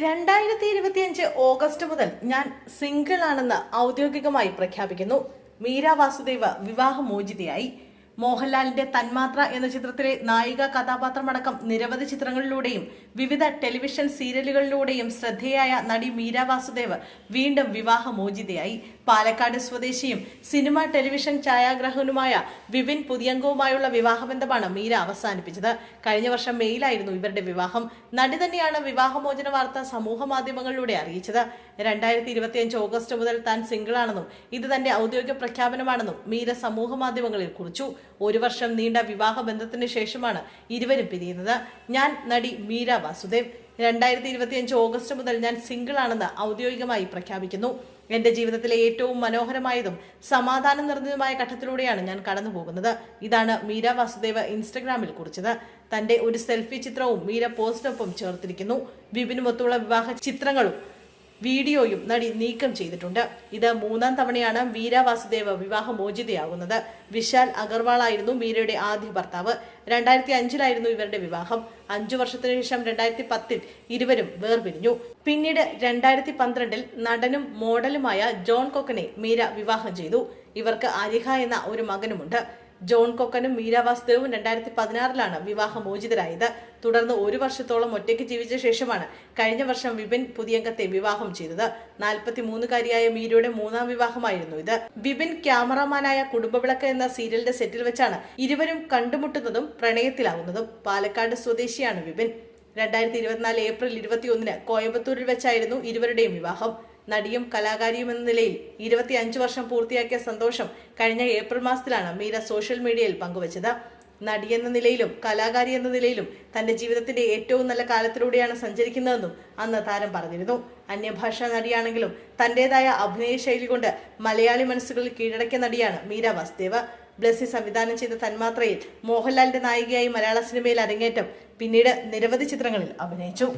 2025 August മുതൽ ഞാൻ single ആണെന്ന് ഔദ്യോഗികമായി പ്രഖ്യാപിക്കുന്നു. മീര വാസുദേവ് വിവാഹമോചിതയായി. മോഹൻലാലിന്റെ തന്മാത്ര എന്ന ചിത്രത്തിലെ നായിക കഥാപാത്രമടക്കം നിരവധി ചിത്രങ്ങളിലൂടെയും വിവിധ ടെലിവിഷൻ സീരിയലുകളിലൂടെയും ശ്രദ്ധേയായ നടി മീര വാസുദേവ് വീണ്ടും വിവാഹമോചിതയായി. പാലക്കാട് സ്വദേശിയും സിനിമ ടെലിവിഷൻ ഛായാഗ്രാഹകനുമായ വിപിൻ പുതിയങ്കവുമായുള്ള വിവാഹബന്ധമാണ് മീര അവസാനിപ്പിച്ചത്. കഴിഞ്ഞ വർഷം മെയിലായിരുന്നു ഇവരുടെ വിവാഹം. നടി തന്നെയാണ് വിവാഹമോചന വാർത്ത സമൂഹ മാധ്യമങ്ങളിലൂടെ അറിയിച്ചത്. 2025 ഓഗസ്റ്റ് മുതൽ താൻ സിംഗിളാണെന്നും ഇത് തന്റെ ഔദ്യോഗിക പ്രഖ്യാപനമാണെന്നും മീര സമൂഹ മാധ്യമങ്ങളിൽ കുറിച്ചു. ഒരു വർഷം നീണ്ട വിവാഹ ബന്ധത്തിന് ശേഷമാണ് ഇരുവരും പിരിയുന്നത്. ഞാൻ നടി മീര വാസുദേവ്. 2025 ഓഗസ്റ്റ് മുതൽ ഞാൻ സിംഗിൾ ആണെന്ന് ഔദ്യോഗികമായി പ്രഖ്യാപിക്കുന്നു. എന്റെ ജീവിതത്തിലെ ഏറ്റവും മനോഹരമായതും സമാധാനം നിറഞ്ഞതുമായ ഘട്ടത്തിലൂടെയാണ് ഞാൻ കടന്നു പോകുന്നത്. ഇതാണ് മീര വാസുദേവ് ഇൻസ്റ്റഗ്രാമിൽ കുറിച്ചത്. തന്റെ ഒരു സെൽഫി ചിത്രവും മീര പോസ്റ്റിനൊപ്പം ചേർത്തിരിക്കുന്നു. വിപിനുമൊത്തുള്ള വിവാഹ ചിത്രങ്ങളും വീഡിയോയും നടി നീക്കം ചെയ്തിട്ടുണ്ട്. ഇത് 3ാം തവണയാണ് മീര വാസുദേവ് വിവാഹമോചിതയാകുന്നത്. വിശാൽ അഗർവാൾ ആയിരുന്നു മീരയുടെ ആദ്യ ഭർത്താവ്. 2005 ഇവരുടെ വിവാഹം. 5 വർഷത്തിനു ശേഷം 2010 ഇരുവരും വേർപിരിഞ്ഞു. പിന്നീട് 2012 നടനും മോഡലുമായ ജോൺ കൊക്കനെ മീര വിവാഹം ചെയ്തു. ഇവർക്ക് ആരിഹ എന്ന ഒരു മകനുമുണ്ട്. ജോൺ കൊക്കനും മീര വാസുദേവും 2016 വിവാഹമോചിതരായത്. തുടർന്ന് 1 വർഷത്തോളം ഒറ്റയ്ക്ക് ജീവിച്ച ശേഷമാണ് കഴിഞ്ഞ വർഷം വിപിൻ പുതിയങ്കത്തെ വിവാഹം ചെയ്തത്. 43-കാരിയായ മീരയുടെ 3ാം വിവാഹമായിരുന്നു ഇത്. വിപിൻ ക്യാമറമാനായ കുടുംബവിളക്ക് എന്ന സീരിയലിന്റെ സെറ്റിൽ വെച്ചാണ് ഇരുവരും കണ്ടുമുട്ടുന്നതും പ്രണയത്തിലാവുന്നതും. പാലക്കാട് സ്വദേശിയാണ് വിപിൻ. 2024 ഏപ്രിൽ 21 കോയമ്പത്തൂരിൽ വെച്ചായിരുന്നു ഇരുവരുടെയും വിവാഹം. നടിയും കലാകാരിയും എന്ന നിലയിൽ 25 വർഷം പൂർത്തിയാക്കിയ സന്തോഷം കഴിഞ്ഞ ഏപ്രിൽ മാസത്തിലാണ് മീര സോഷ്യൽ മീഡിയയിൽ പങ്കുവച്ചത്. നടിയെന്ന നിലയിലും കലാകാരി എന്ന നിലയിലും തന്റെ ജീവിതത്തിന്റെ ഏറ്റവും നല്ല കാലത്തിലൂടെയാണ് സഞ്ചരിക്കുന്നതെന്നും അന്ന് താരം പറഞ്ഞിരുന്നു. അന്യഭാഷാ നടിയാണെങ്കിലും തന്റേതായ അഭിനയ ശൈലി കൊണ്ട് മലയാളി മനസ്സുകളിൽ കീഴടക്കിയ നടിയാണ് മീര വാസുദേവ്. ബ്ലെസ്സി സംവിധാനം ചെയ്ത തന്മാത്രയിൽ മോഹൻലാലിന്റെ നായികയായി മലയാള സിനിമയിൽ അരങ്ങേറ്റം. പിന്നീട് നിരവധി ചിത്രങ്ങളിൽ അഭിനയിച്ചു.